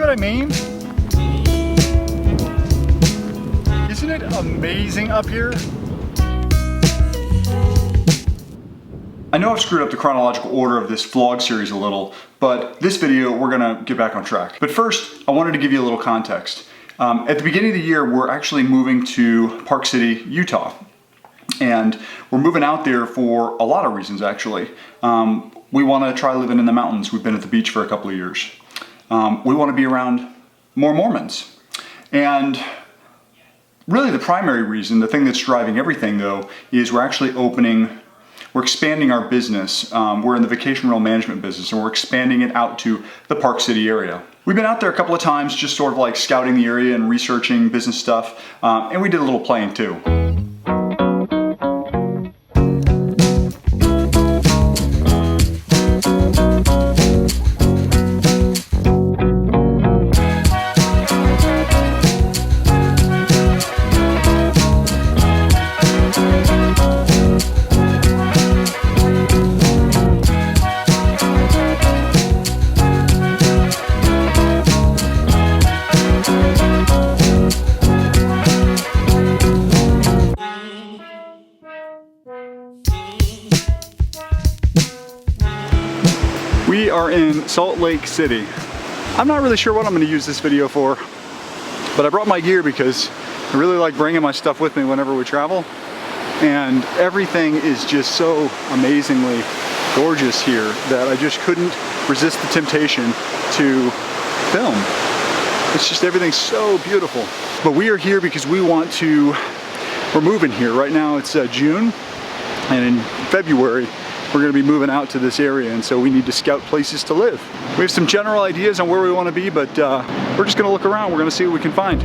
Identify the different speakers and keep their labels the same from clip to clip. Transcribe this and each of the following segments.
Speaker 1: what I mean? Isn't it amazing up here? I know I've screwed up the chronological order of this vlog series a little, but this video we're gonna get back on track. But first, I wanted to give you a little context. At the beginning of the year, we're actually moving to Park City, Utah. And we're moving out there for a lot of reasons, actually. We wanna try living in the mountains. We've been at the beach for a couple of years. We wanna be around more Mormons. And really the primary reason, the thing that's driving everything though, is we're expanding our business. We're in the vacation rental management business and we're expanding it out to the Park City area. We've been out there a couple of times just sort of like scouting the area and researching business stuff. And we did a little playing too. We are in Salt Lake City. I'm not really sure what I'm going to use this video for, but I brought my gear because I really like bringing my stuff with me whenever we travel. And everything is just so amazingly gorgeous here that I just couldn't resist the temptation to film. It's just everything's so beautiful. But we are here because we're moving here. Right now it's June, and in February we're going to be moving out to this area, and so we need to scout places to live. We have some general ideas on where we want to be, but we're just going to look around. We're going to see what we can find.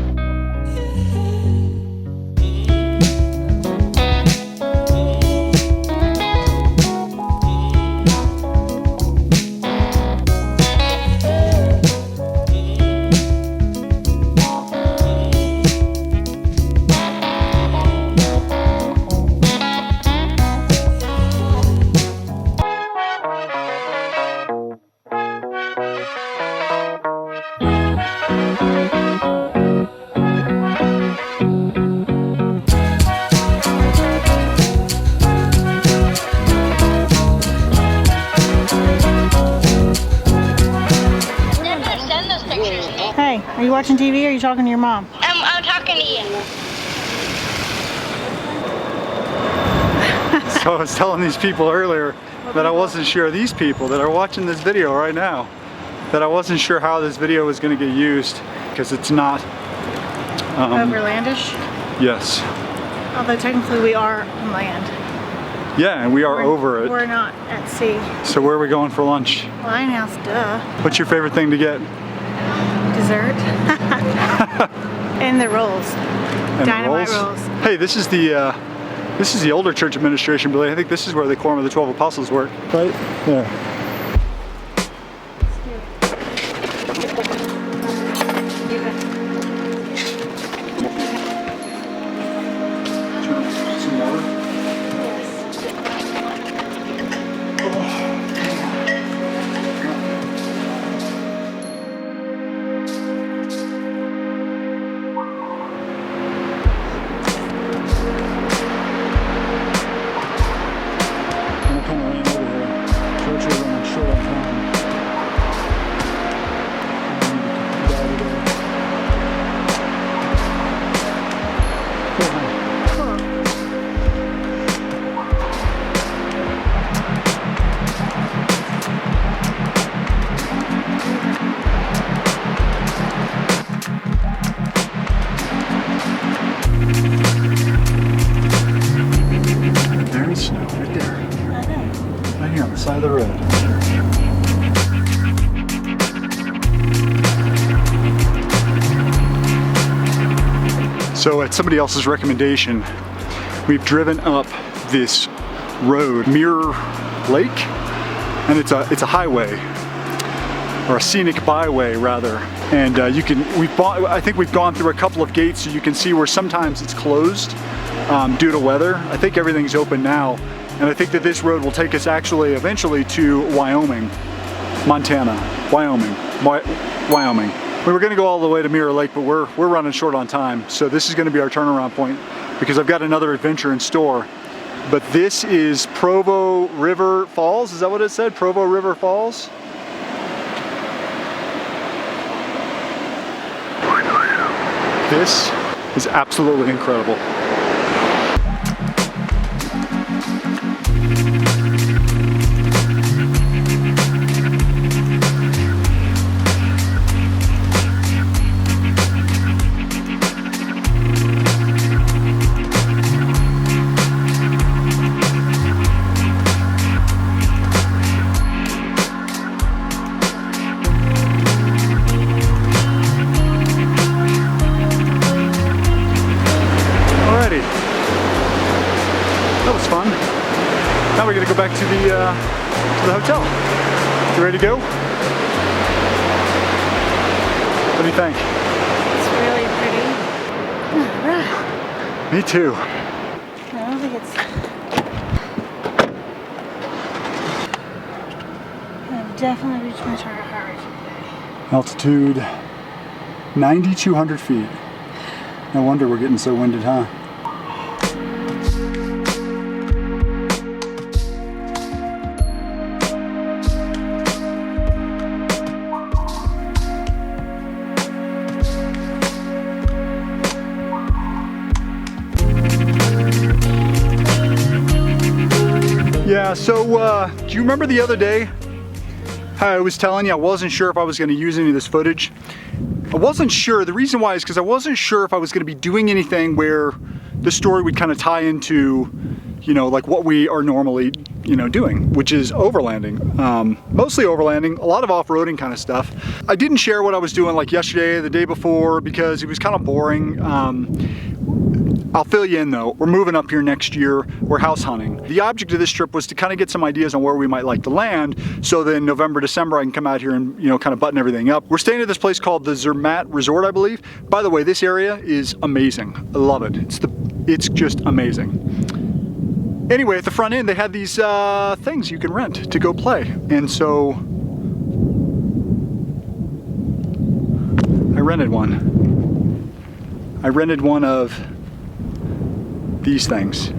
Speaker 2: Hey, are you watching TV or are you talking to your mom?
Speaker 3: I'm talking to you.
Speaker 1: So I was telling these people earlier that I wasn't sure, these people that are watching this video right now, that I wasn't sure how this video was going to get used because it's not
Speaker 2: overlandish?
Speaker 1: Yes.
Speaker 2: Although technically we are on land.
Speaker 1: Yeah, and we're over it.
Speaker 2: We're not at sea.
Speaker 1: So where are we going for lunch?
Speaker 2: Limehouse, duh.
Speaker 1: What's your favorite thing to get?
Speaker 2: Dessert. And the rolls.
Speaker 1: And
Speaker 2: Dynamite rolls.
Speaker 1: Hey, this is the older church administration building. I think this is where the Quorum of the 12 Apostles work. Right? Yeah. Side of the road. So at somebody else's recommendation, we've driven up this road, Mirror Lake, and it's a highway, or a scenic byway rather. And I think we've gone through a couple of gates, so you can see where sometimes it's closed due to weather. I think everything's open now. And I think that this road will take us actually eventually to Wyoming, Montana, Wyoming. We were gonna go all the way to Mirror Lake, but we're running short on time. So this is gonna be our turnaround point because I've got another adventure in store. But this is Provo River Falls. Is that what it said? Provo River Falls? This is absolutely incredible. That was fun. Now we're gonna go back to the hotel. You ready to go? What do you think?
Speaker 2: It's really pretty. Alright.
Speaker 1: Me too.
Speaker 2: I don't think it's... I've definitely reached my target heart rate today.
Speaker 1: Altitude 9,200 feet. No wonder we're getting so winded, huh? Yeah, so do you remember the other day how I was telling you I wasn't sure if I was going to use any of this footage? I wasn't sure. The reason why is because I wasn't sure if I was going to be doing anything where the story would kind of tie into, you know, like what we are normally, you know, doing, which is overlanding. Mostly overlanding, a lot of off-roading kind of stuff. I didn't share what I was doing like yesterday, the day before, because it was kind of boring. I'll fill you in though. We're moving up here next year. We're house hunting. The object of this trip was to kind of get some ideas on where we might like to land, so then November, December I can come out here and, you know, kind of button everything up. We're staying at this place called the Zermatt Resort, I believe. By the way, this area is amazing. I love it. It's just amazing. Anyway, at the front end they had these things you can rent to go play, and so I rented one. I rented one of these things.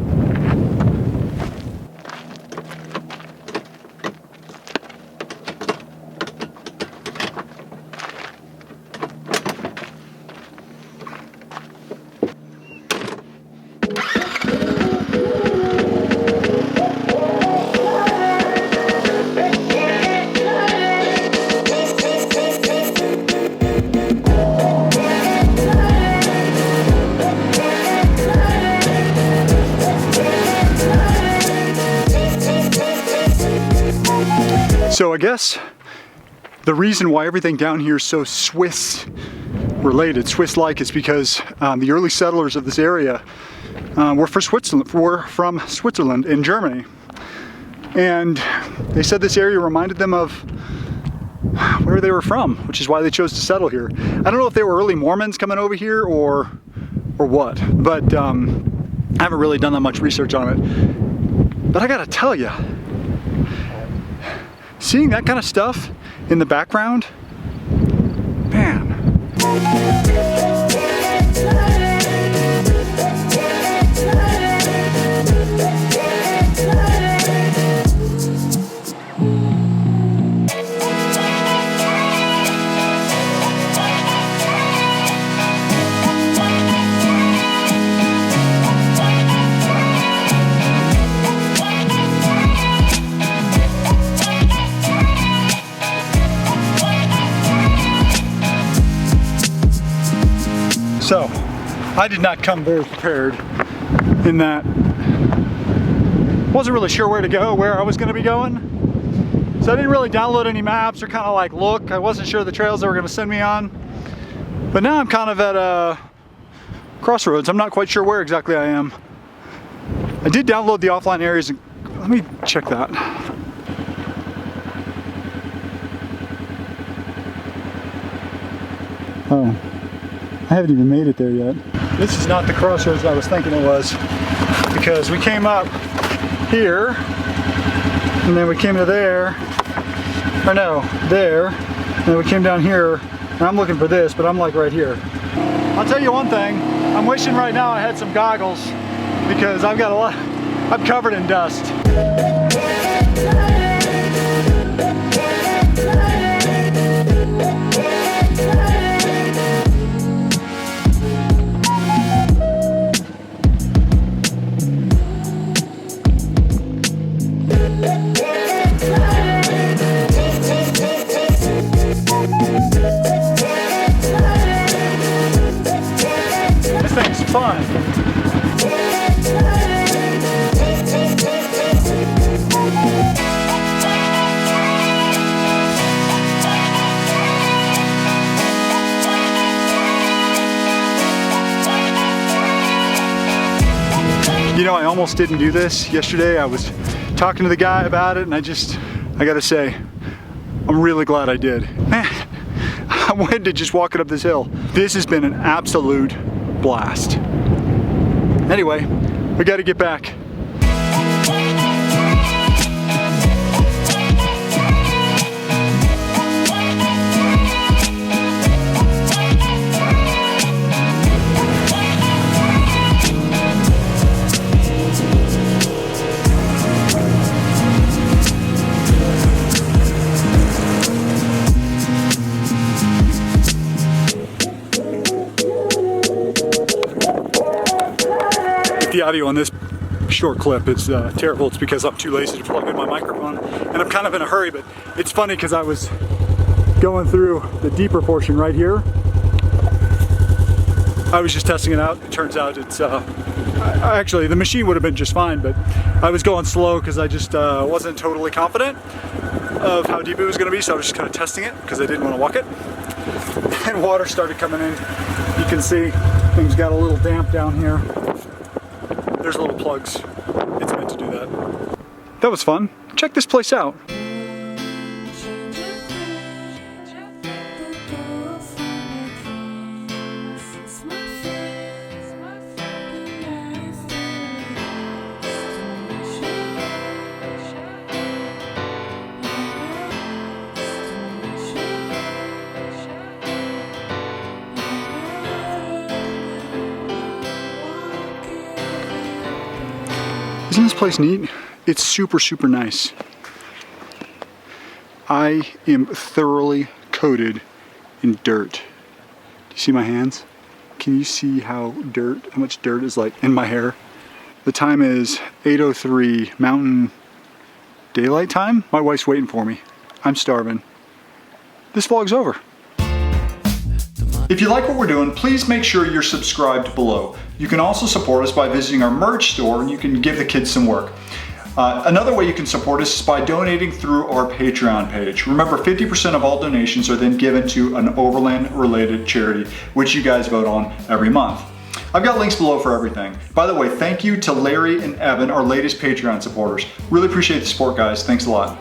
Speaker 1: So I guess the reason why everything down here is so Swiss related, Swiss-like, is because the early settlers of this area were from Switzerland in Germany. And they said this area reminded them of where they were from, which is why they chose to settle here. I don't know if they were early Mormons coming over here or what, but I haven't really done that much research on it. But I gotta tell you, seeing that kind of stuff in the background, man. So, I did not come very prepared in that wasn't really sure where to go, where I was going to be going. So I didn't really download any maps or kind of like look. I wasn't sure the trails they were going to send me on. But now I'm kind of at a crossroads. I'm not quite sure where exactly I am. I did download the offline areas. Let me check that. Oh. I haven't even made it there yet. This is not the crossroads I was thinking it was, because we came up here and then we came to there, or no, there, and then we came down here And I'm looking for this, but I'm like right here. I'll tell you one thing, I'm wishing right now I had some goggles because I've got a lot, I'm covered in dust. This thing's fun. You know, I almost didn't do this yesterday. I was talking to the guy about it and I gotta say, I'm really glad I did. Man, I wanted to just walk it up this hill. This has been an absolute blast. Anyway, we gotta get back. The audio on this short clip is terrible. It's because I'm too lazy to plug in my microphone and I'm kind of in a hurry, but it's funny because I was going through the deeper portion right here. I was just testing it out. It turns out it's actually the machine would have been just fine, but I was going slow because I just wasn't totally confident of how deep it was going to be, so I was just kind of testing it because I didn't want to walk it. And water started coming in. You can see things got a little damp down here. There's little plugs. It's meant to do that. That was fun. Check this place out. Isn't this place neat? It's super, super nice. I am thoroughly coated in dirt. Do you see my hands? Can you see how much dirt is like in my hair? The time is 8:03 Mountain Daylight Time. My wife's waiting for me. I'm starving. This vlog's over. If you like what we're doing, please make sure you're subscribed below. You can also support us by visiting our merch store and you can give the kids some work. Another way you can support us is by donating through our Patreon page. Remember, 50% of all donations are then given to an overland related charity, which you guys vote on every month. I've got links below for everything. By the way, thank you to Larry and Evan, our latest Patreon supporters. Really appreciate the support, guys. Thanks a lot.